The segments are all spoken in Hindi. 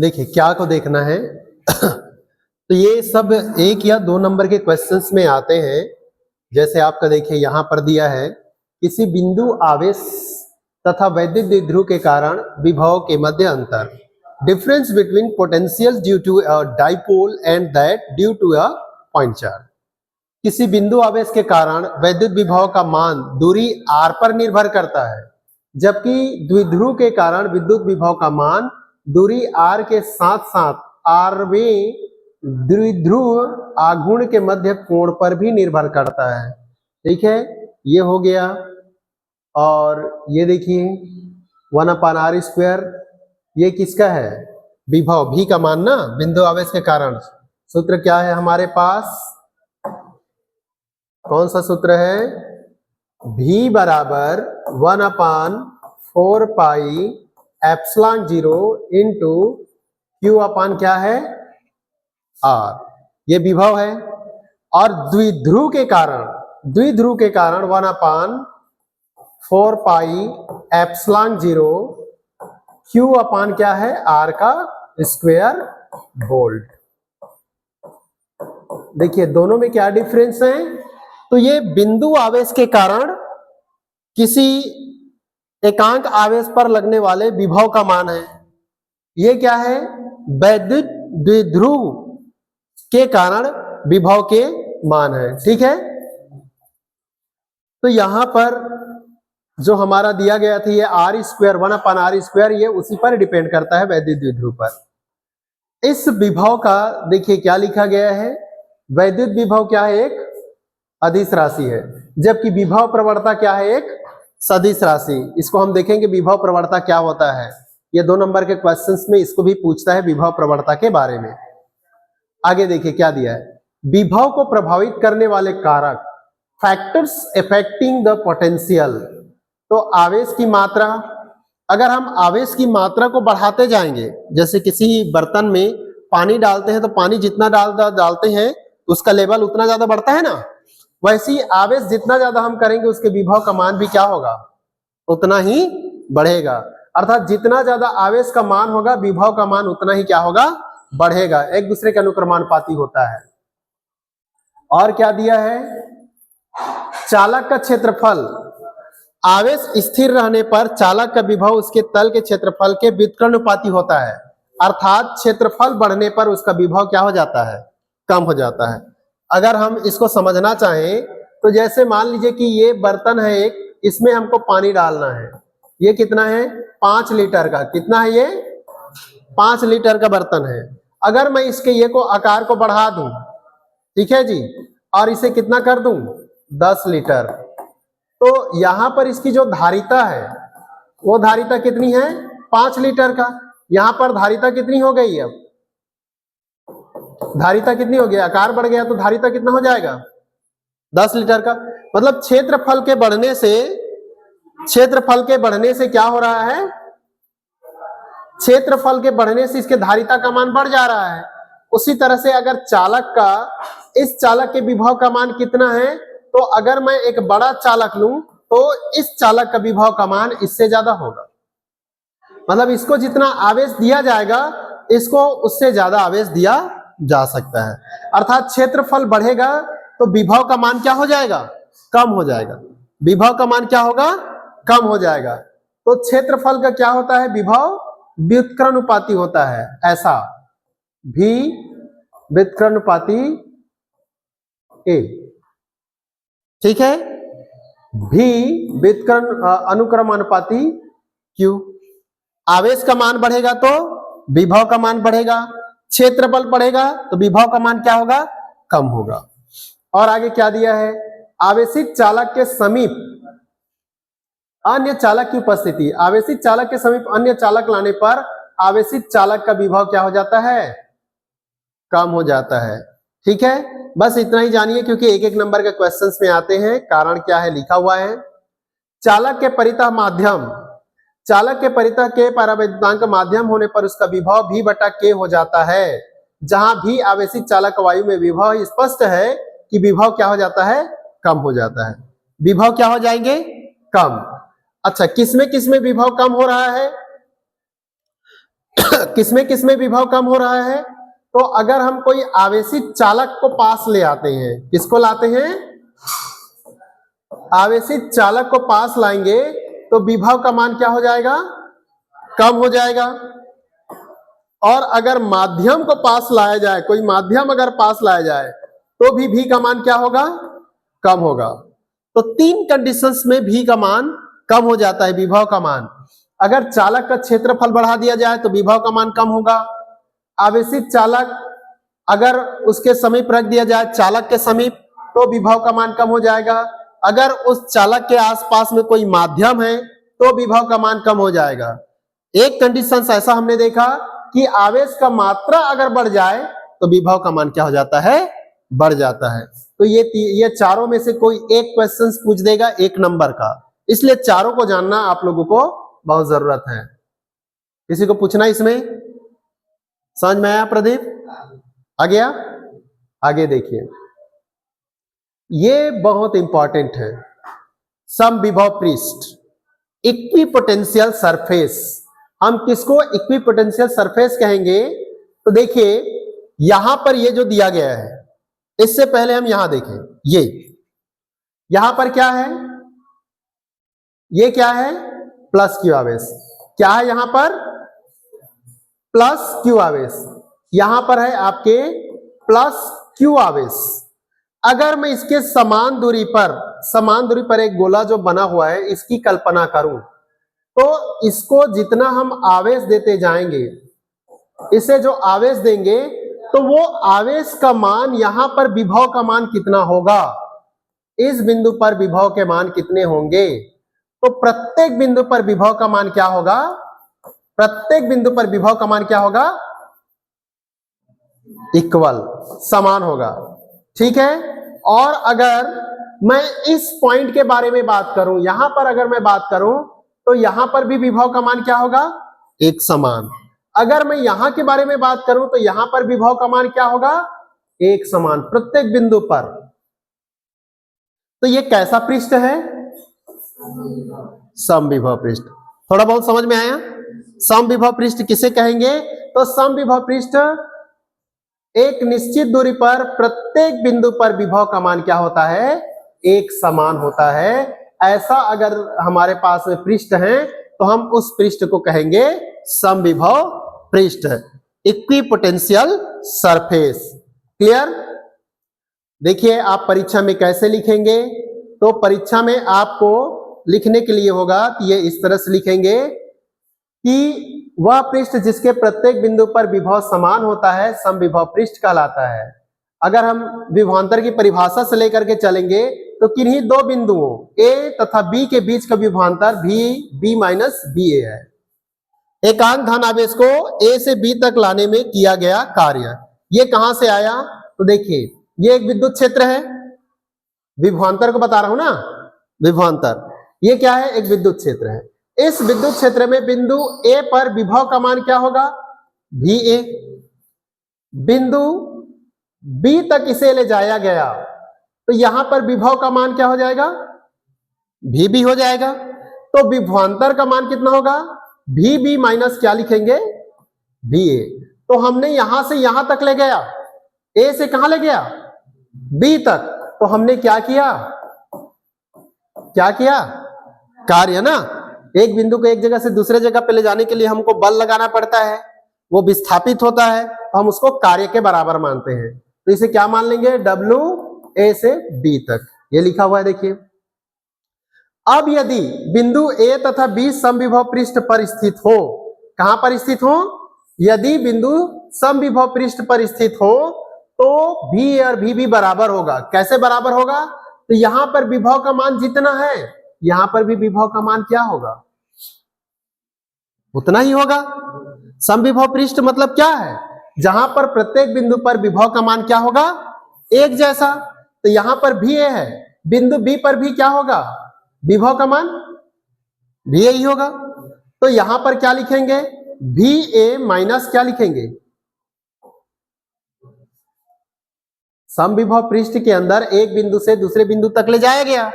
देखिए क्या को देखना है तो ये सब 1 या 2 नंबर के क्वेश्चंस में आते हैं। जैसे आपका देखिए यहां पर दिया है, किसी बिंदु आवेश तथा वैद्युत द्विध्रुव के कारण विभव के मध्य अंतर, difference between potential due to a dipole and that due to a point charge. किसी बिंदु आवेश के कारण वैद्युत विभव का मान दूरी r पर निर्भर करता है, जबकि द्विध्रुव के कारण विद्युत विभव का मान दूरी r के साथ साथ rवें द्विध्रुव आघूर्ण के मध्य कोण पर भी निर्भर करता है। ठीक है, ये हो गया। और ये देखिए 1/r², ये किसका है? विभव v का मान ना, बिंदु आवेश के कारण। सूत्र क्या है हमारे पास? कौन सा सूत्र है? v बराबर 1/4 पाई एप्सिलॉन 0 इंटू q अपान क्या है? r। ये विभव है। और द्विध्रुव के कारण 1/4 पाई एप्सिलॉन 0 q अपान क्या है? r का स्क्वायर वोल्ट। देखिए दोनों में क्या डिफरेंस है? तो ये बिंदु आवेश के कारण किसी एकांक आवेश पर लगने वाले विभव का मान है। ये क्या है? वैद्युत द्विध्रुव के कारण विभव के मान है। ठीक है, तो यहां पर जो हमारा दिया गया था ये r², 1/r², ये उसी पर डिपेंड करता है, वैद्युत द्विध्रुव पर। इस विभव का देखिए क्या लिखा गया है? वैद्युत विभव क्या है? एक अदिश राशि है, जबकि विभव प्रवणता क्या है? एक सदिश राशि। इसको हम देखेंगे विभव प्रवणता क्या होता है। ये 2 नंबर के क्वेश्चंस में इसको भी पूछता है, विभव प्रवणता के बारे में। आगे देखिए क्या दिया है, विभव को प्रभावित करने वाले कारक, फैक्टर्स अफेक्टिंग द पोटेंशियल। तो आवेश की मात्रा, अगर हम आवेश की मात्रा को बढ़ाते जाएंगे, जैसे किसी बर्तन में पानी डालते हैं तो पानी जितना डालते हैं उसका लेवल उतना ज्यादा बढ़ता है ना, वैसे ही आवेश जितना ज्यादा हम करेंगे उसके विभव का मान भी क्या होगा? उतना ही बढ़ेगा। अर्थात जितना ज्यादा आवेश का मान होगा विभव का मान उतना ही क्या होगा? बढ़ेगा। एक दूसरे के अनुक्रमानुपाती होता है। और क्या दिया है? चालक का क्षेत्रफल, आवेश स्थिर रहने पर चालक का विभव उसके तल के क्षेत्रफल के व्युत्क्रमानुपाती होता है। अर्थात क्षेत्रफल बढ़ने पर उसका विभव क्या हो जाता है? कम हो जाता है। अगर हम इसको समझना चाहें तो जैसे मान लीजिए कि ये बर्तन है एक, इसमें हमको पानी डालना है। ये कितना है? 5 लीटर का। कितना है ये? 5 लीटर का बर्तन है। अगर मैं इसके ये को आकार को बढ़ा दूं, ठीक है जी, और इसे कितना कर दूं? 10 लीटर, तो यहां पर इसकी जो धारिता है वो धारिता कितनी है? 5 लीटर का। यहां पर धारिता कितनी हो गई? अब धारिता कितनी हो गई? आकार बढ़ गया तो धारिता कितना हो जाएगा? 10 लीटर का। मतलब क्षेत्रफल के बढ़ने से क्या हो रहा है? क्षेत्रफल के बढ़ने से इसके धारिता का मान बढ़ जा रहा है। उसी तरह से अगर इस चालक के विभव का मान कितना है, तो अगर मैं एक बड़ा चालक लूं तो इस चालक का विभव का मान इससे ज्यादा होगा। मतलब इसको जितना आवेश दिया जाएगा इसको उससे ज्यादा आवेश दिया जा सकता है। अर्थात क्षेत्रफल बढ़ेगा तो विभव का मान क्या हो जाएगा? कम हो जाएगा। विभव का मान क्या होगा? कम हो जाएगा। तो क्षेत्रफल का क्या होता है? विभव व्युत्क्रमानुपाती होता है। ऐसा भी व्युत्क्रमानुपाती ए, ठीक है, भी अनुक्रमानुपाती क्यू। आवेश का मान बढ़ेगा तो विभव का मान बढ़ेगा, क्षेत्रफल बढ़ेगा तो विभव का मान क्या होगा? कम होगा। और आगे क्या दिया है? आवेशित चालक के समीप अन्य चालक की उपस्थिति, आवेशित चालक के समीप अन्य चालक लाने पर आवेशित चालक का विभव क्या हो जाता है? कम हो जाता है। ठीक है, बस इतना ही जानिए क्योंकि एक एक नंबर के क्वेश्चंस में आते हैं। कारण क्या है लिखा हुआ है। चालक के परितः माध्यम, चालक के परितः के परावैद्युतांक माध्यम होने पर उसका विभव v/k हो जाता है। जहां भी आवेशित चालक वायु में विभव स्पष्ट है कि विभव क्या हो जाता है? कम हो जाता है। विभव क्या हो जाएंगे? कम। अच्छा, किसमें विभव कम हो रहा है? किसमें किसमें विभव कम हो रहा है? तो अगर हम कोई आवेशित चालक को पास ले आते हैं, किसको लाते हैं? आवेशित चालक को पास लाएंगे तो विभव का मान क्या हो जाएगा? कम हो जाएगा। और अगर माध्यम को पास लाया जाए, कोई माध्यम अगर पास लाया जाए तो भी v का मान क्या होगा? कम होगा। तो 3 कंडीशंस में v का मान कम हो जाता है, विभव का मान। अगर चालक का क्षेत्रफल बढ़ा दिया जाए तो विभव का मान कम होगा। आवेशित चालक अगर उसके समीप रख दिया जाए, चालक के समीप, तो विभव का मान कम हो जाएगा। अगर उस चालक के आसपास में कोई माध्यम है तो विभव का मान कम हो जाएगा। एक कंडीशन ऐसा हमने देखा कि आवेश का मात्रा अगर बढ़ जाए तो विभव का मान क्या हो जाता है? बढ़ जाता है। तो ये चारों में से कोई एक क्वेश्चन पूछ देगा 1 नंबर का, इसलिए चारों को जानना आप लोगों को बहुत जरूरत है। किसी को पूछना इसमें? समझ में आया प्रदीप? आ गया? आगे देखिए, ये बहुत इंपॉर्टेंट है। समविभव पृष्ठ, इक्विपोटेंशियल सरफेस। हम किसको इक्विपोटेंशियल सरफेस कहेंगे? तो देखिए यहां पर ये जो दिया गया है, इससे पहले हम यहां देखें, ये यहां पर क्या है? ये क्या है? प्लस क्यू आवेश। क्या है यहां पर? प्लस क्यू आवेश। यहां पर है आपके प्लस क्यू आवेश। अगर मैं इसके समान दूरी पर एक गोला जो बना हुआ है, इसकी कल्पना करूं, तो इसको जितना हम आवेश देते जाएंगे, इसे जो आवेश देंगे, तो वो आवेश का मान यहां पर विभव का मान कितना होगा? इस बिंदु पर विभव के मान कितने होंगे? तो प्रत्येक बिंदु पर विभव का मान क्या होगा? प्रत्येक बिंदु पर विभव का मान क्या होगा? इक्वल, समान होगा। ठीक है। और अगर मैं इस पॉइंट के बारे में बात करूं, यहां पर अगर मैं बात करूं, तो यहां पर भी विभव का मान क्या होगा? एक समान। अगर मैं यहां के बारे में बात करूं तो यहां पर विभव का मान क्या होगा? एक समान, प्रत्येक बिंदु पर। तो ये कैसा पृष्ठ है? समविभव पृष्ठ। थोड़ा बहुत समझ में आया? समविभव पृष्ठ किसे कहेंगे? तो समविभव पृष्ठ एक निश्चित दूरी पर प्रत्येक बिंदु पर विभव का मान क्या होता है? एक समान होता है। ऐसा अगर हमारे पास में पृष्ठ है तो हम उस पृष्ठ को कहेंगे समविभव पृष्ठ, इक्विपोटेंशियल सरफेस। क्लियर? देखिए आप परीक्षा में कैसे लिखेंगे? तो परीक्षा में आपको लिखने के लिए होगा तो ये इस तरह से लिखेंगे कि वह पृष्ठ जिसके प्रत्येक बिंदु पर विभव समान होता है समविभव पृष्ठ कहलाता है। अगर हम विभवांतर की परिभाषा से लेकर के चलेंगे तो किन्हीं दो बिंदुओं A तथा B के बीच का विभवांतर B माइनस BA है। एकांक धन आवेश को A से B तक लाने में किया गया कार्य, ये कहां से आया? तो देखिए ये एक विद्युत क्षेत्र है, विभवांतर को बता रहा हूं ना, विभवांतर। ये क्या है? एक विद्युत क्षेत्र है। इस विद्युत क्षेत्र में बिंदु A पर विभव का मान क्या होगा? VA। बिंदु B तक इसे ले जाया गया तो यहां पर विभव का मान क्या हो जाएगा? VB हो जाएगा। तो विभवांतर का मान कितना होगा? VB माइनस क्या लिखेंगे? VA। तो हमने यहां से यहां तक ले गया, A से कहां ले गया? B तक। तो हमने क्या किया? क्या किया? कार्य ना। एक बिंदु को एक जगह से दूसरे जगह पे ले जाने के लिए हमको बल लगाना पड़ता है, वो विस्थापित होता है, तो हम उसको कार्य के बराबर मानते हैं। तो इसे क्या मान लेंगे? W A से B तक, ये लिखा हुआ है देखिए। अब यदि बिंदु A तथा B समविभव पृष्ठ पर स्थित हो, कहां पर स्थित हो? यदि बिंदु समविभव पृष्ठ पर स्थित हो तो VA और VB बराबर होगा। कैसे बराबर होगा? तो यहां पर विभव का मान जितना है यहां पर भी विभव का मान क्या होगा? उतना ही होगा। समविभव पृष्ठ मतलब क्या है? जहां पर प्रत्येक बिंदु पर विभव का मान क्या होगा? एक जैसा। तो यहां पर भी A है, बिंदु B पर भी क्या होगा? विभव का मान भी ही होगा। तो यहां पर क्या लिखेंगे? VA माइनस क्या लिखेंगे? समविभव पृष्ठ के अंदर एक बिंदु से दूसरे बिंदु तक ले जाया गया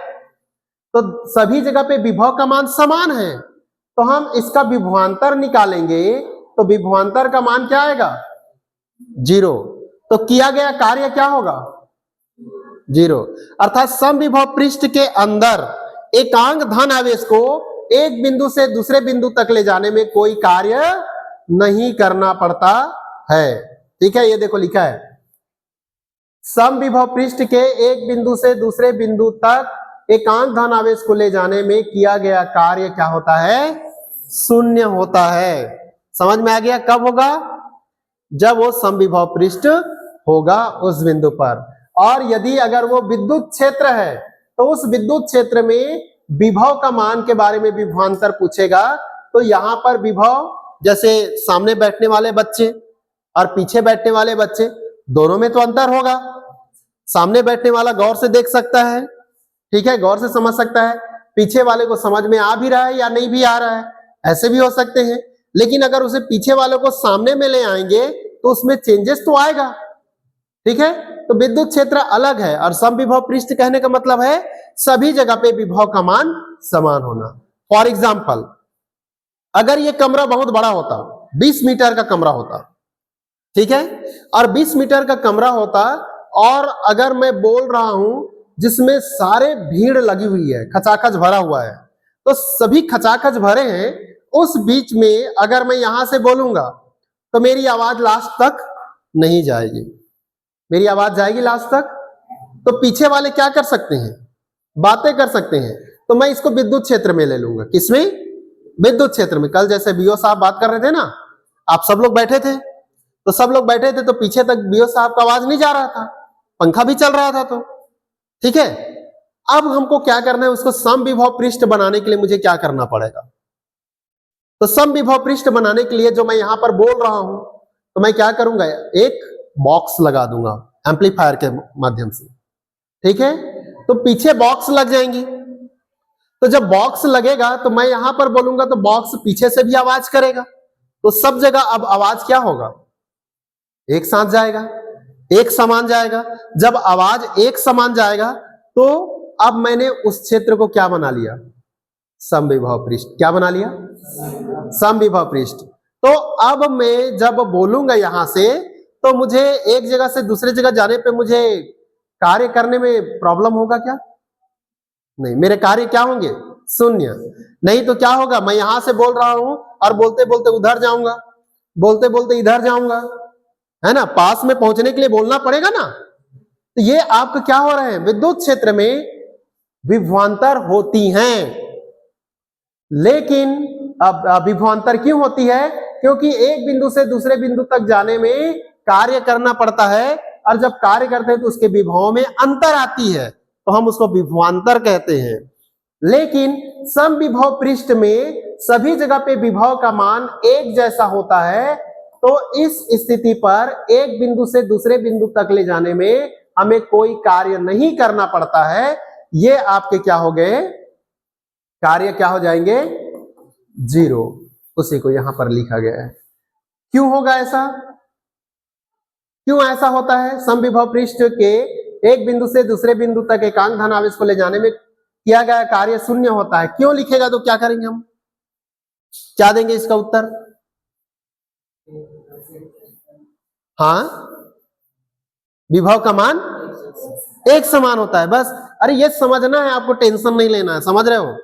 तो सभी जगह पे विभव का मान समान है, तो हम इसका विभवांतर निकालेंगे तो विभवांतर का मान क्या आएगा? 0। तो किया गया कार्य क्या होगा? 0। अर्थात समविभव पृष्ठ के अंदर एकांक धन आवेश को एक बिंदु से दूसरे बिंदु तक ले जाने में कोई कार्य नहीं करना पड़ता है। ठीक है, ये देखो लिखा है, समविभव पृष्ठ के एक बिंदु से दूसरे बिंदु तक एकांक धन आवेश को ले जाने में किया गया कार्य क्या होता है? शून्य होता है। समझ में आ गया? कब होगा? जब वो समविभव पृष्ठ होगा उस बिंदु पर। और यदि अगर वो विद्युत क्षेत्र है तो उस विद्युत क्षेत्र में विभव का मान के बारे में विभवांतर पूछेगा, तो यहां पर विभव जैसे सामने बैठने वाले बच्चे और पीछे बैठने वाले बच्चे दोनों में तो अंतर होगा। सामने बैठने वाला गौर से देख सकता है, ठीक है, गौर से समझ सकता है, पीछे वाले को समझ में आ भी रहा है या नहीं भी आ रहा है, ऐसे भी हो सकते हैं। लेकिन अगर उसे पीछे वालों को सामने में ले आएंगे तो उसमें चेंजेस तो आएगा। ठीक है, तो विद्युत क्षेत्र अलग है और समविभव पृष्ठ कहने का मतलब है सभी जगह पे विभव का मान समान होना। फॉर एग्जाम्पल, अगर ये कमरा बहुत बड़ा होता, 20 मीटर का कमरा होता, ठीक है, और 20 मीटर का कमरा होता और अगर मैं बोल रहा हूं जिसमें सारे भीड़ लगी हुई है, खचाखच भरा हुआ है, तो सभी खचाखच भरे हैं, उस बीच में अगर मैं यहां से बोलूंगा तो मेरी आवाज लास्ट तक नहीं जाएगी। मेरी आवाज जाएगी लास्ट तक? तो पीछे वाले क्या कर सकते हैं? बातें कर सकते हैं। तो मैं इसको विद्युत क्षेत्र में ले लूंगा। किसमें? विद्युत क्षेत्र में। कल जैसे बीओ साहब बात कर रहे थे ना, आप सब लोग बैठे थे, तो सब लोग बैठे थे तो पीछे तक बीओ साहब का आवाज नहीं जा रहा था, पंखा भी चल रहा था। तो ठीक है, अब हमको क्या करना है? उसको समविभव पृष्ठ बनाने के लिए मुझे क्या करना पड़ेगा? तो समविभव पृष्ठ बनाने के लिए जो मैं यहां पर बोल रहा हूं, तो मैं क्या करूंगा? एक बॉक्स लगा दूंगा एम्पलीफायर के माध्यम से। ठीक है, तो पीछे बॉक्स लग जाएंगी। तो जब बॉक्स लगेगा तो मैं यहां पर बोलूंगा तो बॉक्स पीछे से भी आवाज करेगा। तो सब जगह अब आवाज क्या होगा? एक साथ जाएगा, एक समान जाएगा। जब आवाज एक समान जाएगा तो अब मैंने उस क्षेत्र को क्या बना लिया? समविभव पृष्ठ। क्या बना लिया? समविभव पृष्ठ। तो अब मैं जब बोलूंगा यहां से तो मुझे एक जगह से दूसरे जगह जाने पे मुझे कार्य करने में प्रॉब्लम होगा क्या? नहीं, मेरे कार्य क्या होंगे? शून्य। नहीं तो क्या होगा? मैं यहां से बोल रहा हूं और बोलते बोलते उधर जाऊंगा, बोलते बोलते इधर जाऊंगा, है ना? पास में पहुंचने के लिए बोलना पड़ेगा ना। तो ये आपका क्या हो रहा है? विद्युत क्षेत्र में विभवांतर होती हैं। लेकिन अब विभवांतर क्यों होती है? क्योंकि एक बिंदु से दूसरे बिंदु तक जाने में कार्य करना पड़ता है, और जब कार्य करते हैं तो उसके विभवों में अंतर आती है, तो हम उसको विभवांतर कहते हैं। लेकिन समविभव पृष्ठ में सभी जगह पे विभव का मान एक जैसा होता है, तो इस स्थिति पर एक बिंदु से दूसरे बिंदु तक ले जाने में हमें कोई कार्य नहीं करना पड़ता है। ये आपके क्या हो गए? कार्य क्या हो जाएंगे? 0। उसी को यहां पर लिखा गया है। क्यों होगा ऐसा? क्यों ऐसा होता है? समविभव पृष्ठ के एक बिंदु से दूसरे बिंदु तक एकांक धन आवेश को ले जाने में किया गया कार्य शून्य होता है। क्यों लिखेगा तो क्या करेंगे हम? क्या देंगे इसका उत्तर? हाँ, विभव का मान एक समान होता है, बस। अरे ये समझना है आपको, टेंशन नहीं लेना है। समझ रहे हो?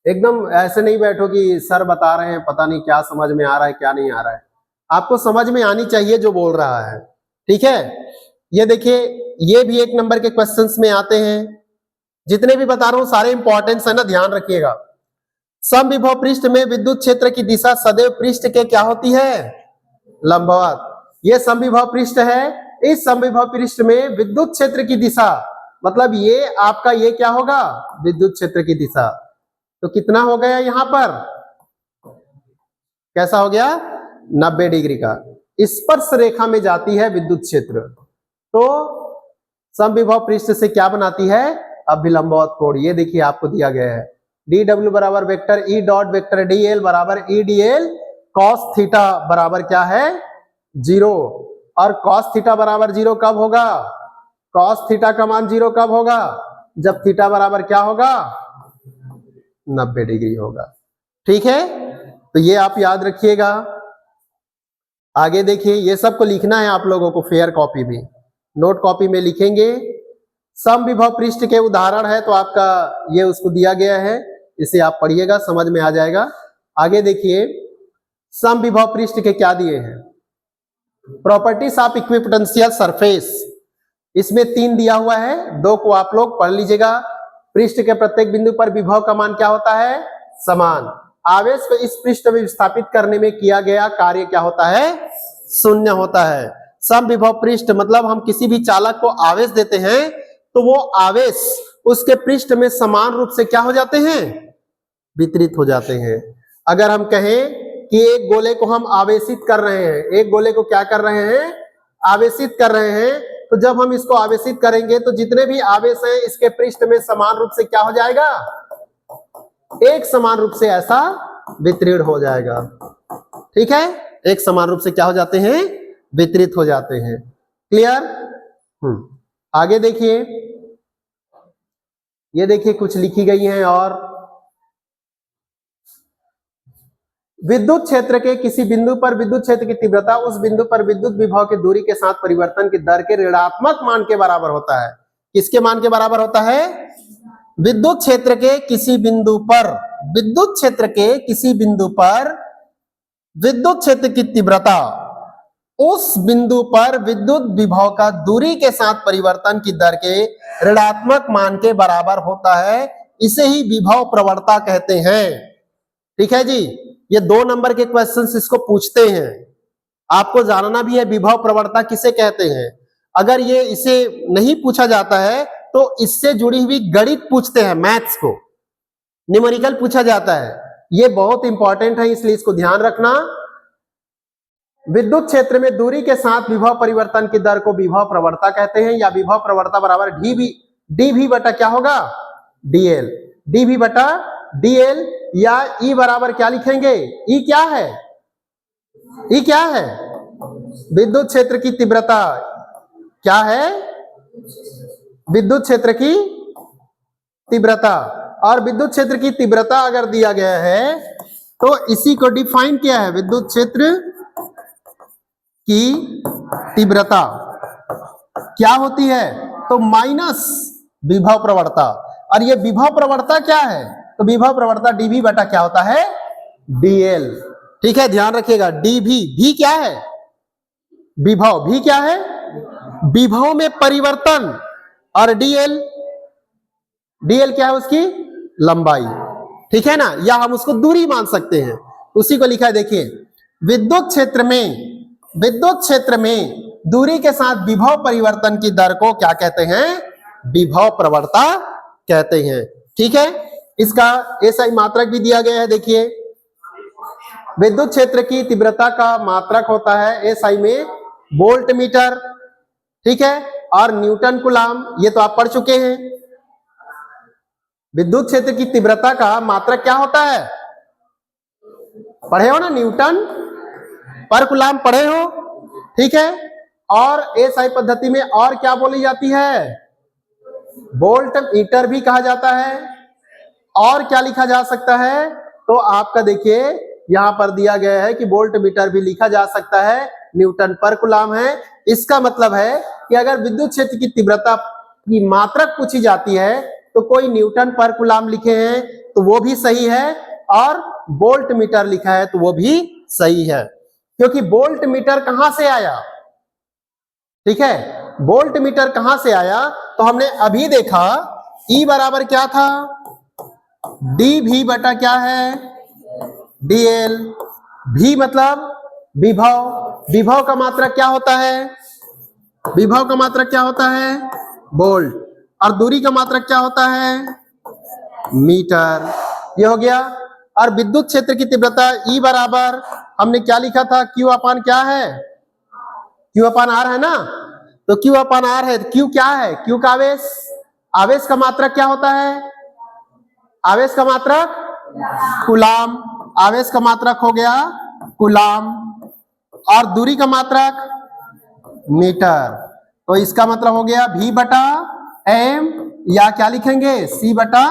एकदम ऐसे नहीं बैठो कि सर बता रहे हैं पता नहीं क्या समझ में आ रहा है क्या नहीं आ रहा है। आपको समझ में आनी चाहिए जो बोल रहा है। ठीक है, ये देखिए, ये भी एक नंबर के क्वेश्चंस में आते हैं। जितने भी बता रहा हूं सारे इंपॉर्टेंस है ना, ध्यान रखिएगा। समविभव पृष्ठ में विद्युत क्षेत्र की दिशा सदैव पृष्ठ के क्या होती है? लंबवत। ये समविभव पृष्ठ है। इस समविभव पृष्ठ में विद्युत क्षेत्र की दिशा, मतलब ये आपका ये क्या होगा? विद्युत क्षेत्र की दिशा। तो कितना हो गया यहां पर? कैसा हो गया? 90 डिग्री का। स्पर्श रेखा में जाती है विद्युत क्षेत्र, तो समविभव पृष्ठ से क्या बनाती है? अभिलंबवत कोण। ये देखिए आपको दिया गया है, dw बराबर vector E dot vector dl बराबर ई dl cos थीटा बराबर क्या है? 0। और cos थीटा बराबर 0 कब होगा? cos थीटा का मान 0 कब होगा? जब थीटा बराबर क्या होगा? 90 डिग्री होगा। ठीक है, तो ये आप याद रखिएगा। आगे देखिए, ये सबको लिखना है आप लोगों को फेयर कॉपी में, नोट कॉपी में लिखेंगे। समविभव पृष्ठ के उदाहरण है तो आपका ये उसको दिया गया है, इसे आप पढ़िएगा, समझ में आ जाएगा। आगे देखिए, समविभव पृष्ठ के क्या दिए हैं, प्रॉपर्टीज ऑफ इक्विपोटेंशियल सरफेस, इसमें 3 दिया हुआ है, 2 को आप लोग पढ़ लीजिएगा। पृष्ठ के प्रत्येक बिंदु पर विभव का मान क्या होता है, समान। आवेश को इस पृष्ठ में विस्थापित करने में किया गया कार्य क्या होता है, शून्य होता है। समविभव पृष्ठ मतलब हम किसी भी चालक को आवेश देते हैं तो वो आवेश उसके पृष्ठ में समान रूप से क्या हो जाते हैं, वितरित हो जाते हैं। अगर हम कहें कि एक गोले को हम आवेशित कर रहे हैं, एक गोले को क्या कर रहे हैं, आवेशित कर रहे हैं, तो जब हम इसको आवेशित करेंगे तो जितने भी आवेश हैं इसके पृष्ठ में समान रूप से क्या हो जाएगा, एक समान रूप से ऐसा वितरित हो जाएगा। ठीक है, एक समान रूप से क्या हो जाते हैं, वितरित हो जाते हैं। क्लियर? आगे देखिए, ये देखिए कुछ लिखी गई हैं। और विद्युत क्षेत्र के किसी बिंदु पर विद्युत क्षेत्र की तीव्रता उस बिंदु पर विद्युत विभव की दूरी के साथ परिवर्तन की दर के ऋणात्मक मान के बराबर होता है। किसके मान के बराबर होता है, विद्युत क्षेत्र के किसी बिंदु पर, विद्युत क्षेत्र के किसी बिंदु पर विद्युत क्षेत्र की तीव्रता उस बिंदु पर विद्युत विभव का दूरी के साथ परिवर्तन की दर के ऋणात्मक मान के बराबर होता है। इसे ही विभव प्रवणता कहते हैं। ठीक है जी, ये 2 नंबर के क्वेश्चंस इसको पूछते हैं, आपको जानना भी है विभव प्रवणता किसे कहते हैं। अगर ये इसे नहीं पूछा जाता है तो इससे जुड़ी हुई गणित पूछते हैं, मैथ्स को न्यूमेरिकल पूछा जाता है। ये बहुत इंपॉर्टेंट है, इसलिए इसको ध्यान रखना। विद्युत क्षेत्र में दूरी के साथ विभव परिवर्तन की दर को विभव प्रवणता कहते हैं, या विभव प्रवणता बराबर डीवी बटा क्या होगा, डीएल, डीवी बटा डीएल, या ई बराबर क्या लिखेंगे, ई क्या है, ई क्या है, विद्युत क्षेत्र की तीव्रता क्या है, विद्युत क्षेत्र की तीव्रता। और विद्युत क्षेत्र की तीव्रता अगर दिया गया है तो इसी को डिफाइन किया है, विद्युत क्षेत्र की तीव्रता क्या होती है, तो माइनस विभव प्रवणता। और ये विभव प्रवणता क्या है, तो विभव प्रवणता डीवी बटा क्या होता है, डीएल। ठीक है, ध्यान रखिएगा, डीवी, भी क्या है, विभव, भी क्या है, विभव में परिवर्तन, और डीएल, डीएल क्या है, उसकी लंबाई। ठीक है ना, या हम उसको दूरी मान सकते हैं, उसी को लिखा है। देखिए, विद्युत क्षेत्र में दूरी के साथ विभव परिवर्तन की दर को क्या कहते हैं, विभव प्रवणता कहते हैं। ठीक है, इसका एसआई मात्रक भी दिया गया है। देखिए, विद्युत क्षेत्र की तीव्रता का मात्रक होता है एसआई में वोल्ट मीटर। ठीक है, और न्यूटन कुलाम, ये तो आप पढ़ चुके हैं। विद्युत क्षेत्र की तीव्रता का मात्रक क्या होता है, पढ़े हो ना, न्यूटन पर कुलाम पढ़े हो। ठीक है, और एसआई पद्धति में और क्या बोली जाती है, वोल्ट मीटर भी कहा जाता है। और क्या लिखा जा सकता है, तो आपका देखिए यहां पर दिया गया है कि वोल्ट मीटर भी लिखा जा सकता है, न्यूटन पर कुलाम है। इसका मतलब है कि अगर विद्युत क्षेत्र की तीव्रता की मात्रक पूछी जाती है तो कोई न्यूटन पर कुलाम लिखे हैं तो वो भी सही है, और वोल्ट मीटर लिखा है तो वो भी सही है। क्योंकि वोल्ट मीटर कहां से आया, ठीक है, वोल्ट मीटर कहां से आया, तो हमने अभी देखा E बराबर क्या था, डी भी बटा क्या है, डीएल। भी मतलब विभव, विभव का मात्रक क्या होता है, विभव का मात्रक क्या होता है, वोल्ट, और दूरी का मात्रक क्या होता है, मीटर। ये हो गया। और विद्युत क्षेत्र की तीव्रता E बराबर हमने क्या लिखा था, Q अपान क्या है, Q अपान R है ना, तो Q अपान R है, Q क्या है, Q का आवेश, आवेश का मात्रक क्या होता है, आवेश का मात्रक कूलाम, आवेश का मात्रक हो गया कूलाम, और दूरी का मात्रक मीटर। तो इसका मतलब हो गया V बटा M, या क्या लिखेंगे, C बटा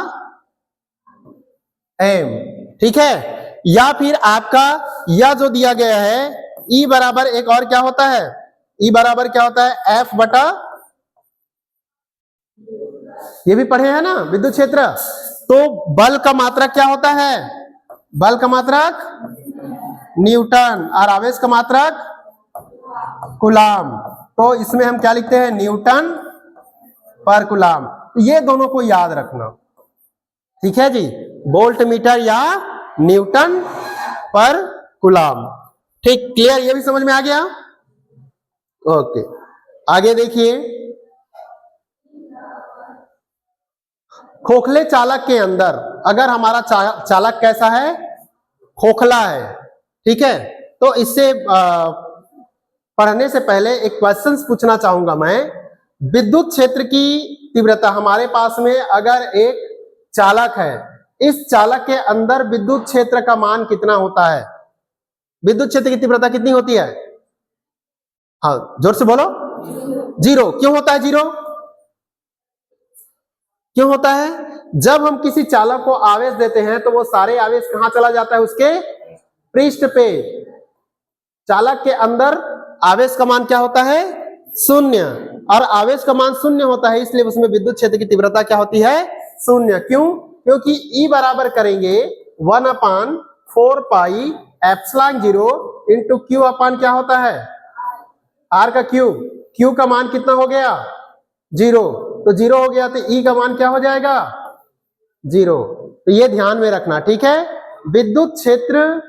M। ठीक है, या फिर आपका यह जो दिया गया है E बराबर एक और क्या होता है, E बराबर क्या होता है, F बटा, ये भी पढ़े हैं ना विद्युत क्षेत्र। तो बल का मात्रक क्या होता है, बल का मात्रक न्यूटन और आवेश का मात्रक कूलाम। तो इसमें हम क्या लिखते हैं, न्यूटन पर कूलाम। ये दोनों को याद रखना, ठीक है जी, वोल्ट मीटर या न्यूटन पर कूलाम। ठीक, क्लियर, ये भी समझ में आ गया। ओके, आगे देखिए, खोखले चालक के अंदर अगर हमारा चालक कैसा है, खोखला है, ठीक है, तो इससे पढ़ने से पहले एक क्वेश्चन पूछना चाहूंगा मैं। विद्युत क्षेत्र की तीव्रता, हमारे पास में अगर एक चालक है, इस चालक के अंदर विद्युत क्षेत्र का मान कितना होता है, विद्युत क्षेत्र की तीव्रता कितनी होती है, हाँ जोर से बोलो, 0। क्यों होता है 0, क्यों होता है, जब हम किसी चालक को आवेश देते हैं तो वो सारे आवेश कहां चला जाता है, उसके पृष्ठ पे। चालक के अंदर आवेश का मान क्या होता है, 0, और आवेश का मान 0 होता है, इसलिए उसमें विद्युत क्षेत्र की तीव्रता क्या होती है, 0। क्यों, क्योंकि E बराबर करेंगे 1/4 पाई एप्सिलॉन 0 इंटू Q अपान क्या होता है, R का क्यूब। Q का मान कितना हो गया, 0, तो 0 हो गया, तो E का मान क्या हो जाएगा, 0। तो ये ध्यान में रखना, ठीक है। विद्युत क्षेत्र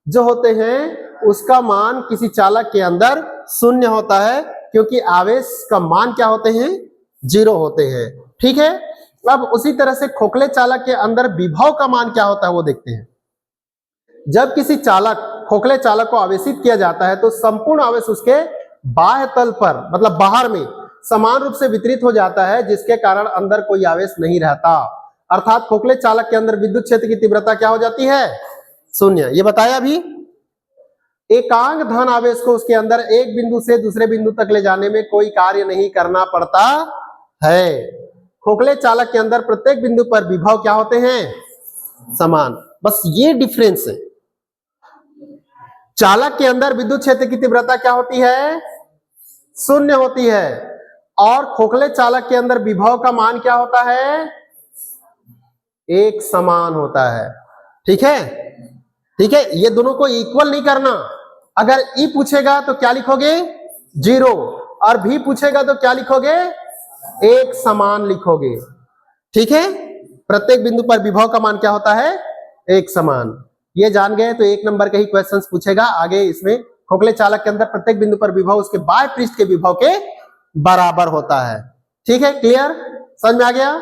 जो होते हैं उसका मान किसी चालक के अंदर 0 होता है, क्योंकि आवेश का मान क्या होते हैं, 0 होते हैं, ठीक है। अब उसी तरह से खोखले चालक के अंदर विभव का मान क्या होता है वो देखते हैं। जब किसी खोखले चालक को आवेशित किया जाता है तो संपूर्ण आवेश उसके बाह्य तल पर, मतलब बाहर में समान रूप से वितरित हो जाता है, जिसके कारण अंदर कोई आवेश नहीं रहता। अर्थात खोखले चालक के अंदर विद्युत क्षेत्र की तीव्रता क्या हो जाती है, 0। ये बताया अभी। एकांक धन आवेश को उसके अंदर एक बिंदु से दूसरे बिंदु तक ले जाने में कोई कार्य नहीं करना पड़ता है। खोखले चालक के अंदर प्रत्येक बिंदु पर विभव क्या होते हैं, समान। बस ये डिफरेंस है। चालक के अंदर विद्युत क्षेत्र की तीव्रता क्या होती है, 0 होती है, और खोखले चालक के अंदर विभव का मान क्या होता है, एक समान होता है, ठीक है, ठीक है। ये दोनों को इक्वल नहीं करना। अगर E पूछेगा तो क्या लिखोगे, 0, और V पूछेगा तो क्या लिखोगे, एक समान लिखोगे, ठीक है। प्रत्येक बिंदु पर विभव का मान क्या होता है, एक समान। ये जान गए तो 1 नंबर के ही क्वेश्चंस पूछेगा आगे। इसमें खोखले चालक के अंदर प्रत्येक बिंदु पर विभव उसके बाह्य पृष्ठ के विभव के बराबर होता है, ठीक है, क्लियर, समझ में आ गया।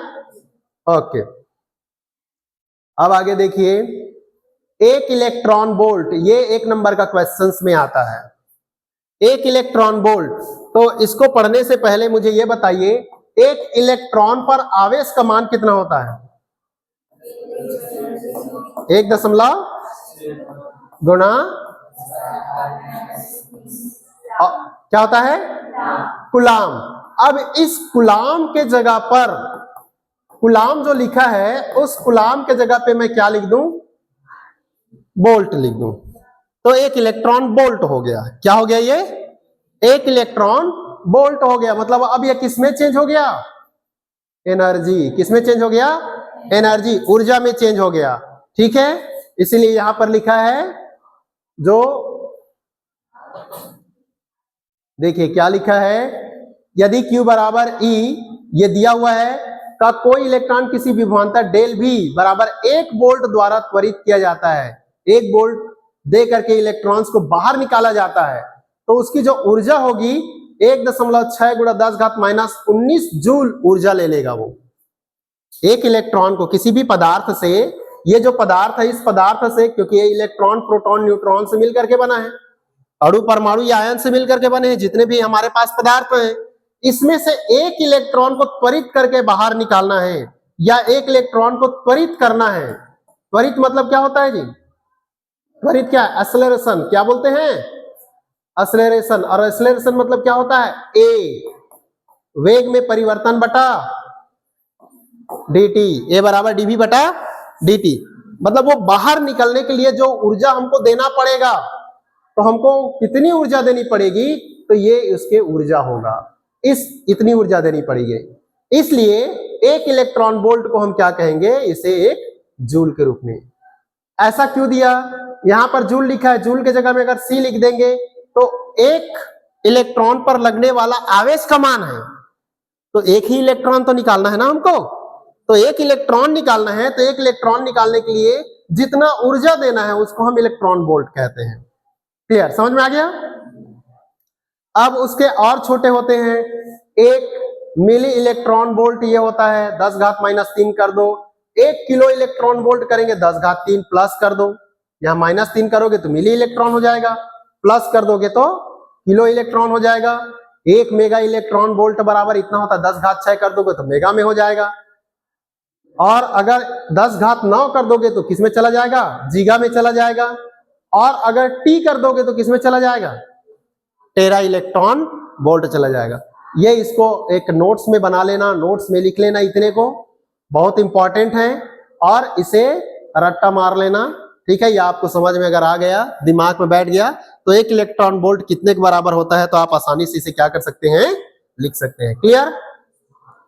ओके, अब आगे देखिए, एक इलेक्ट्रॉन वोल्ट, ये 1 नंबर का क्वेश्चंस में आता है, एक इलेक्ट्रॉन वोल्ट। तो इसको पढ़ने से पहले मुझे ये बताइए, एक इलेक्ट्रॉन पर आवेश का मान कितना होता है, 1 गुणा क्या होता है, कूलाम। अब इस कूलाम के जगह पर, कूलाम जो लिखा है उस कूलाम के जगह पे मैं क्या लिख दूं, वोल्ट लिख दूं। तो एक इलेक्ट्रॉन वोल्ट हो गया। क्या हो गया, ये एक इलेक्ट्रॉन वोल्ट हो गया। मतलब अब ये किसमें चेंज हो गया, एनर्जी। किसमें चेंज हो गया, एनर्जी, ऊर्जा में चेंज हो गया, ठीक है। इसीलिए यहां पर लिखा है, जो देखिए क्या लिखा है, यदि Q बराबर E, ये दिया हुआ है, का कोई इलेक्ट्रॉन किसी विभवांतर डेल V बराबर 1 वोल्ट द्वारा त्वरित किया जाता है, 1 वोल्ट दे करके इलेक्ट्रॉन्स को बाहर निकाला जाता है, तो उसकी जो ऊर्जा होगी 1.6 × 10⁻⁻19 जूल ऊर्जा ले लेगा वो। एक इलेक्ट्रॉन को किसी भी पदार्थ से, ये जो पदार्थ है, इस पदार्थ से, क्योंकि ये इलेक्ट्रॉन प्रोटॉन न्यूट्रॉन से मिलकर के बना है, अणु परमाणु या आयन से मिलकर के बने हैं जितने भी हमारे पास पदार्थ हैं, इसमें से एक इलेक्ट्रॉन को त्वरित करके बाहर निकालना है, या एक इलेक्ट्रॉन को त्वरित करना है। त्वरित मतलब क्या होता है जी, त्वरित क्या, एक्सेलरेशन, क्या बोलते हैं, एक्सेलरेशन। और एक्सेलरेशन मतलब क्या होता है, ए, वेग में परिवर्तन बटा dt, ए बराबर dv बटा dt। मतलब वो बाहर निकलने के लिए जो ऊर्जा हमको देना पड़ेगा, तो हमको कितनी ऊर्जा देनी पड़ेगी, तो ये उसके ऊर्जा होगा, इतनी ऊर्जा देनी पड़ेगी। इसलिए एक इलेक्ट्रॉन वोल्ट को हम क्या कहेंगे, इसे एक जूल के रूप में। ऐसा क्यों दिया, यहां पर जूल लिखा है, जूल के जगह में अगर सी लिख देंगे तो एक इलेक्ट्रॉन पर लगने वाला आवेश का मान है, तो एक ही इलेक्ट्रॉन तो निकालना है ना हमको, तो एक इलेक्ट्रॉन निकालना है, तो एक इलेक्ट्रॉन निकालने के लिए जितना ऊर्जा देना है उसको हम इलेक्ट्रॉन वोल्ट कहते हैं। क्लियर, समझ में आ गया। अब उसके और छोटे होते हैं, एक मिली इलेक्ट्रॉन वोल्ट ये होता है 10 घात -3 कर दो, 1 किलो इलेक्ट्रॉन वोल्ट करेंगे 10 घात 3 प्लस कर दो, यहां -3 करोगे तो मिली इलेक्ट्रॉन हो जाएगा, प्लस कर दोगे तो किलो इलेक्ट्रॉन हो जाएगा। 1 मेगा इलेक्ट्रॉन वोल्ट बराबर इतना होता है, 10 घात 6 कर दोगे तो मेगा में हो जाएगा, और अगर 10 घात 9 कर दोगे तो किस में चला जाएगा, जीगा में चला जाएगा, और अगर टी कर दोगे तो किस में चला जाएगा, टेरा इलेक्ट्रॉन वोल्ट चला जाएगा। ये इसको एक नोट्स में बना लेना, नोट्स में लिख लेना, इतने को बहुत इंपॉर्टेंट है, और इसे रट्टा मार लेना, ठीक है। ये आपको समझ में अगर आ गया, दिमाग में बैठ गया, तो एक इलेक्ट्रॉन वोल्ट कितने के बराबर होता है, तो आप आसानी से इसे क्या कर सकते हैं, लिख सकते हैं। Clear,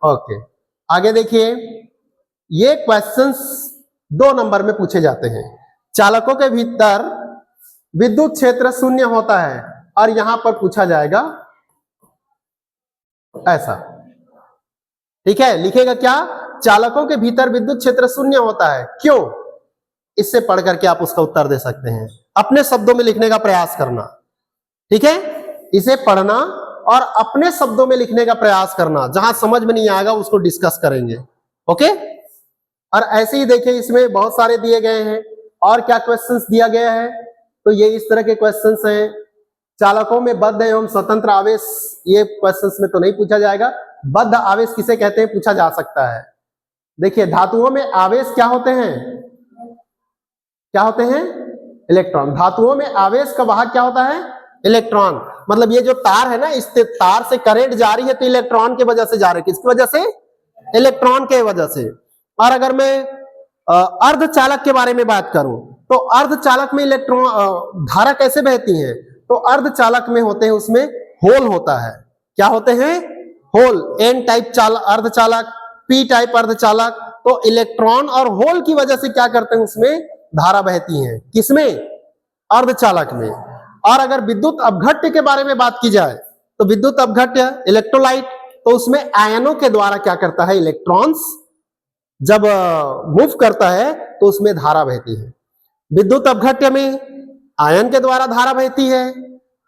okay. आगे देखिए, ये क्वेश्चंस 2 नंबर में पूछे जाते हैं। चालकों के भीतर विद्युत क्षेत्र शून्य होता है, और यहां पर पूछा जाएगा ऐसा, ठीक है। लिखेगा क्या, चालकों के भीतर विद्युत क्षेत्र शून्य होता है, क्यों, इससे पढ़ करके आप उसका उत्तर दे सकते हैं। अपने शब्दों में लिखने का प्रयास करना, ठीक है, इसे पढ़ना और अपने शब्दों में लिखने का प्रयास करना, जहां समझ में नहीं आएगा उसको डिस्कस करेंगे, ओके। और ऐसे ही देखिए, इसमें बहुत सारे दिए गए हैं, और क्या क्वेश्चंस दिया गया है, तो ये इस तरह के क्वेश्चंस हैं। चालकों में बद्ध एवं स्वतंत्र आवेश, ये क्वेश्चंस में तो नहीं पूछा जाएगा। बद्ध आवेश किसे कहते हैं, पूछा जा सकता है। देखिए, धातुओं में आवेश क्या होते हैं, क्या होते हैं, इलेक्ट्रॉन। धातुओं में आवेश का वाहक क्या होता है, इलेक्ट्रॉन। मतलब ये जो तार है ना, इस तार से करंट जा रही है तो इलेक्ट्रॉन की वजह से जा रही है, किसकी वजह से, इलेक्ट्रॉन के वजह से। और अगर मैं अर्धचालक के बारे में बात करूं, तो अर्धचालक में इलेक्ट्रॉन धारा कैसे बहती है, तो अर्धचालक में होते हैं, उसमें होल होता है। क्या होते हैं, होल। एन टाइप अर्धचालक, पी टाइप अर्धचालक, तो इलेक्ट्रॉन और होल की वजह से क्या करते हैं, उसमें धारा बहती है, किसमें, अर्धचालक में। और अगर विद्युत अपघट्य के बारे में बात की जाए, तो विद्युत अपघट्य, इलेक्ट्रोलाइट, तो उसमें आयनों के द्वारा क्या करता है, इलेक्ट्रॉन्स जब मूव करता है तो उसमें धारा बहती है। विद्युत अपघट्य में आयन के द्वारा धारा बहती है,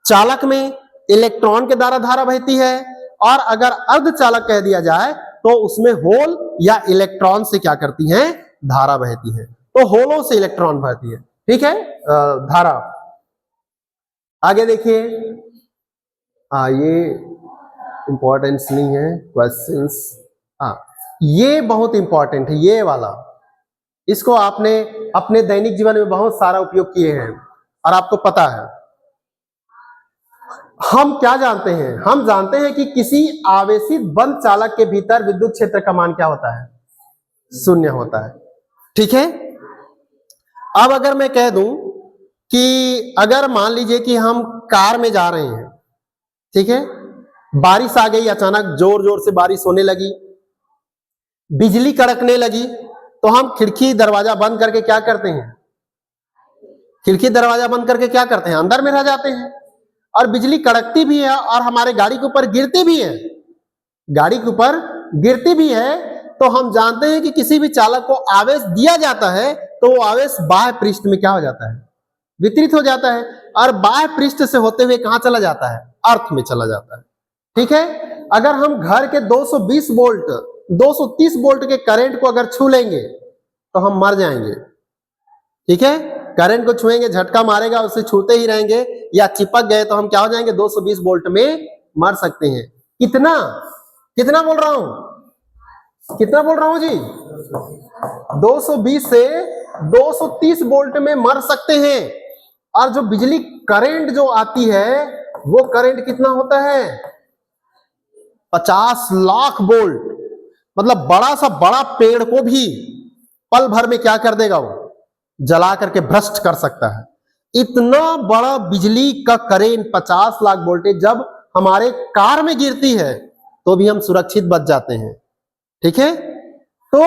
चालक में इलेक्ट्रॉन के द्वारा धारा बहती है, और अगर अर्धचालक कह दिया जाए तो उसमें होल या इलेक्ट्रॉन से क्या करती हैं, धारा बहती है। तो होलों से इलेक्ट्रॉन बहती है, ठीक है, धारा। आगे देखिए, ये इंपॉर्टेंस नहीं है क्वेश्चंस, ये बहुत इंपॉर्टेंट है, ये वाला, इसको आपने अपने दैनिक जीवन में बहुत सारा उपयोग किए हैं, और आपको पता है। हम क्या जानते हैं, हम जानते हैं कि किसी आवेशित बंद चालक के भीतर विद्युत क्षेत्र का मान क्या होता है, शून्य होता है, ठीक है। अब अगर मैं कह दूं कि अगर मान लीजिए कि हम कार में जा रहे हैं, ठीक है, बारिश आ गई, अचानक जोर जोर से बारिश होने लगी, बिजली कड़कने लगी, तो हम खिड़की दरवाजा बंद करके क्या करते हैं, खिड़की दरवाजा बंद करके क्या करते हैं, अंदर में रह जाते हैं। और बिजली कड़कती भी है और हमारे गाड़ी के ऊपर गिरती भी है, गाड़ी के ऊपर गिरती भी है, तो हम जानते हैं कि किसी भी चालक को आवेश दिया जाता है तो वो आवेश बाह्य पृष्ठ में क्या हो जाता है, वितरित हो जाता है, और बाह्य पृष्ठ से होते हुए कहां चला जाता है, अर्थ में चला जाता है, ठीक है। अगर हम घर के 220 वोल्ट 230 वोल्ट के करंट को अगर छू लेंगे तो हम मर जाएंगे, ठीक है। करंट को छुएंगे, झटका मारेगा, उसे छूते ही रहेंगे, या चिपक गए तो हम क्या हो जाएंगे, 220 वोल्ट में मर सकते हैं। कितना कितना बोल रहा हूं, कितना बोल रहा हूं जी, 220 से 230 वोल्ट में मर सकते हैं। और जो बिजली करंट जो आती है, वो करंट कितना होता है, 50 लाख वोल्ट। मतलब बड़ा सा बड़ा पेड़ को भी पल भर में क्या कर देगा, वो जला करके भ्रष्ट कर सकता है। इतना बड़ा बिजली का करेंट 50 लाख वोल्टेज जब हमारे कार में गिरती है तो भी हम सुरक्षित बच जाते हैं। ठीक है, तो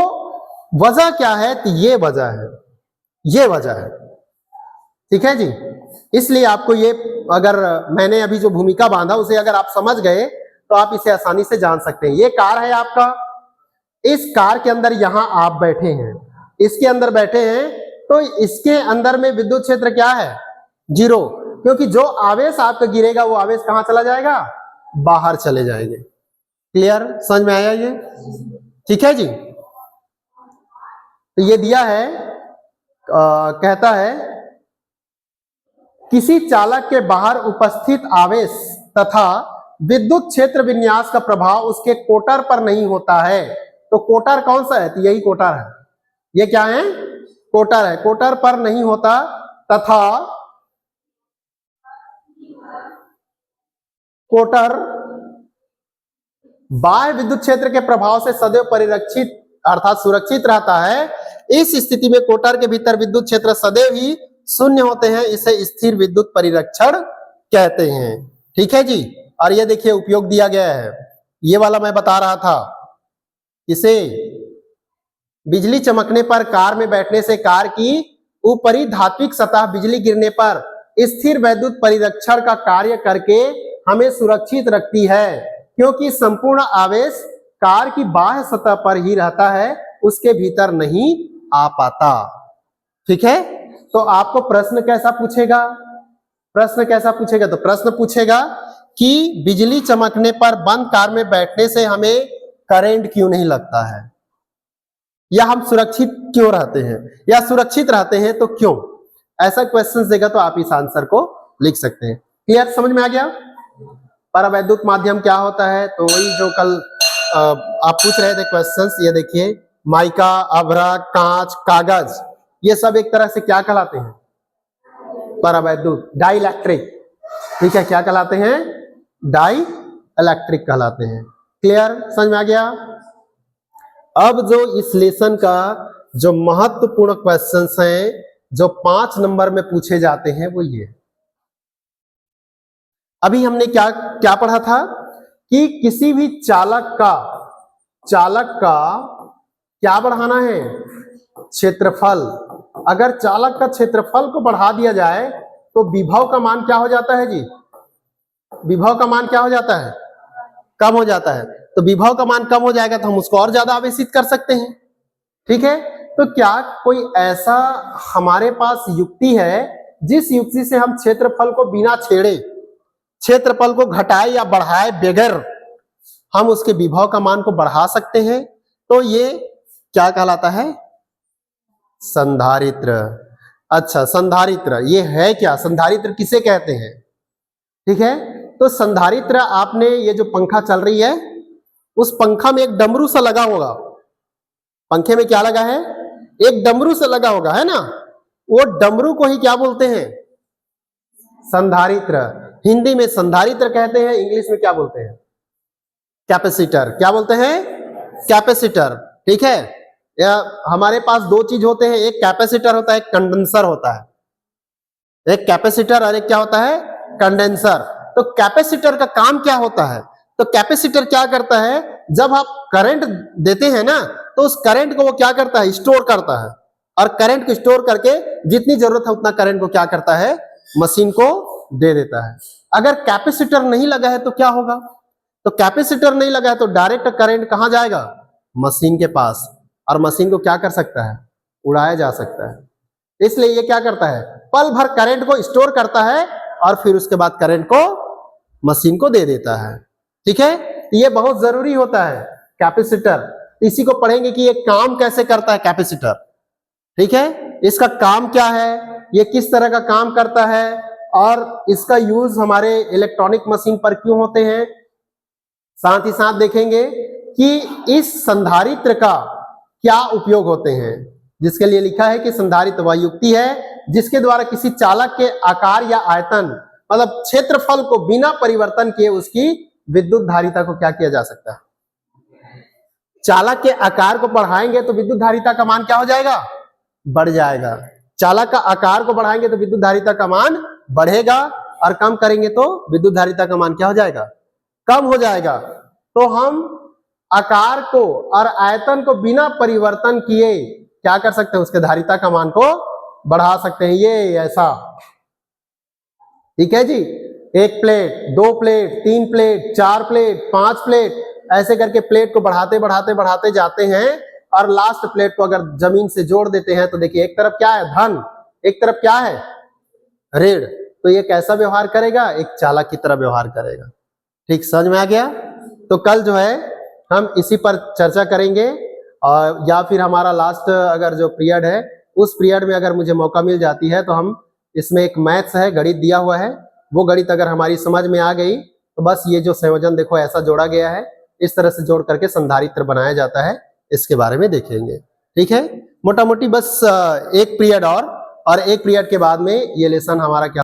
वजह क्या है? तो ये वजह है, ये वजह है। ठीक है जी, इसलिए आपको ये, अगर मैंने अभी जो भूमिका बांधा उसे अगर आप समझ गए तो आप इसे आसानी से जान सकते हैं। ये कार है आपका, इस कार के अंदर यहां आप बैठे हैं, इसके अंदर बैठे हैं, तो इसके अंदर में विद्युत क्षेत्र क्या है? 0, क्योंकि जो आवेश आपका गिरेगा वो आवेश कहां चला जाएगा? बाहर चले जाएंगे। क्लियर, समझ में आया ये? ठीक है जी, तो ये दिया है, कहता है किसी चालक के बाहर उपस्थित आवेश तथा विद्युत क्षेत्र विन्यास का प्रभाव उसके कोटर पर नहीं होता है। तो कोटर कौन सा है? तो यही कोटर है। ये क्या है? कोटर है। कोटर पर नहीं होता तथा कोटर बाह्य विद्युत क्षेत्र के प्रभाव से सदैव परिरक्षित अर्थात सुरक्षित रहता है। इस स्थिति में कोटर के भीतर विद्युत क्षेत्र सदैव ही शून्य होते हैं। इसे स्थिर विद्युत परिरक्षण कहते हैं। ठीक है जी, और ये देखिए उपयोग दिया गया है, ये वाला मैं बता रहा था। इसे बिजली चमकने पर कार में बैठने से कार की ऊपरी धात्विक सतह बिजली गिरने पर स्थिर विद्युत परिरक्षण का कार्य करके हमें सुरक्षित रखती है, क्योंकि संपूर्ण आवेश कार की बाह्य सतह पर ही रहता है, उसके भीतर नहीं आ पाता। ठीक है, तो आपको प्रश्न कैसा पूछेगा? प्रश्न कैसा पूछेगा? तो प्रश्न पूछेगा कि बिजली चमकने पर बंद कार में बैठने से हमें करंट क्यों नहीं लगता है, या हम सुरक्षित क्यों रहते हैं, या सुरक्षित रहते हैं तो क्यों? ऐसा क्वेश्चन देगा तो आप इस आंसर को लिख सकते हैं। क्लियर, समझ में आ गया? परावैद्युत माध्यम क्या होता है? तो वही जो कल आप पूछ रहे थे क्वेश्चंस, ये देखिए, माइका, अभ्रक, कांच, कागज, ये सब एक तरह से क्या कहलाते हैं? परावैद्युत, डाई इलेक्ट्रिक। ठीक है, क्या कहलाते हैं? डाई इलेक्ट्रिक कहलाते हैं। क्लियर, समझ में आ गया? अब जो इस लेसन का जो महत्वपूर्ण क्वेश्चंस हैं जो 5 नंबर में पूछे जाते हैं वो ये। अभी हमने क्या क्या पढ़ा था कि किसी भी चालक का क्या बढ़ाना है? क्षेत्रफल। अगर चालक का क्षेत्रफल को बढ़ा दिया जाए तो विभव का मान क्या हो जाता है जी? विभव का मान क्या हो जाता है? कम हो जाता है। तो विभव का मान कम हो जाएगा तो हम उसको और ज्यादा आवेशित कर सकते हैं। ठीक है, तो क्या कोई ऐसा हमारे पास युक्ति है जिस युक्ति से हम क्षेत्रफल को बिना छेड़े, क्षेत्रफल को घटाए या बढ़ाए बगैर हम उसके विभव का मान को बढ़ा सकते हैं? तो ये क्या कहलाता है? संधारित्र। अच्छा, संधारित्र ये है क्या? संधारित्र किसे कहते हैं? ठीक है, तो संधारित्र, आपने ये जो पंखा चल रही है उस पंखा में एक डमरू सा लगा होगा। पंखे में क्या लगा है? एक डमरू सा लगा होगा, है ना? वो डमरू को ही क्या बोलते हैं? संधारित्र। हिंदी में संधारित्र कहते हैं, इंग्लिश में क्या बोलते हैं? कैपेसिटर। क्या बोलते हैं? कैपेसिटर। ठीक है, या हमारे पास 2 चीज होते हैं, एक कैपेसिटर होता है, एक कंडेंसर होता है। एक कैपेसिटर और एक क्या होता है? कंडेंसर। तो कैपेसिटर का काम क्या होता है? तो कैपेसिटर क्या करता है? जब आप करंट देते हैं ना तो उस करंट को वो क्या करता है? स्टोर करता है, और करंट को स्टोर करके जितनी जरूरत है उतना करंट को क्या करता है? मशीन को दे देता है। अगर कैपेसिटर नहीं लगा है तो क्या होगा? तो कैपेसिटर नहीं लगा है तो डायरेक्ट करंट कहां जाएगा? मशीन के पास, और मशीन को क्या कर सकता है? उड़ाया जा सकता है। इसलिए ये क्या करता है? पल भर करंट को स्टोर करता है और फिर उसके बाद करंट को मशीन को दे देता है। ठीक है, ये बहुत जरूरी होता है कैपेसिटर। इसी को पढ़ेंगे कि ये काम कैसे करता है कैपेसिटर। ठीक है, इसका काम क्या है, ये किस तरह का काम करता है, और इसका यूज हमारे इलेक्ट्रॉनिक मशीन पर क्यों होते हैं। साथ ही साथ देखेंगे कि इस संधारित्र का क्या उपयोग होते हैं, जिसके लिए लिखा है कि संधारित्र वह युक्ति है जिसके द्वारा किसी चालक के आकार या आयतन मतलब क्षेत्रफल को बिना परिवर्तन किए उसकी विद्युत धारिता को क्या किया जा सकता है? चालक के आकार को बढ़ाएंगे तो विद्युत धारिता का मान क्या हो जाएगा? बढ़ जाएगा। चालक का आकार को बढ़ाएंगे तो विद्युत धारिता का मान बढ़ेगा, और कम करेंगे तो विद्युत धारिता का मान क्या हो जाएगा, कम हो जाएगा। तो हम आकार को और आयतन को बिना परिवर्तन किए क्या कर सकते हैं, उसके धारिता का मान को बढ़ा सकते हैं। ये ऐसा, ठीक है जी। एक प्लेट, दो प्लेट, तीन प्लेट, चार प्लेट, पांच प्लेट, ऐसे करके प्लेट को बढ़ाते बढ़ाते बढ़ाते जाते हैं, और लास्ट प्लेट को अगर जमीन से जोड़ देते हैं तो देखिए एक तरफ क्या है धन, एक तरफ क्या है ऋण। तो ये कैसा व्यवहार करेगा, एक चालक की तरह व्यवहार करेगा। ठीक, समझ में आ गया। तो कल जो है हम इसी पर चर्चा करेंगे, और या फिर हमारा लास्ट अगर जो पीरियड है उस पीरियड में अगर मुझे मौका मिल जाती है तो हम इसमें एक मैथ्स है, गणित दिया हुआ है, वो गणित अगर हमारी समझ में आ गई तो बस ये जो संयोजन देखो ऐसा जोड़ा गया है, इस तरह से जोड़ करके संधारित्र बनाया जाता है, इसके बारे में देखेंगे। ठीक है, मोटा मोटी बस एक पीरियड और एक पीरियड के बाद में ये लेसन हमारा क्या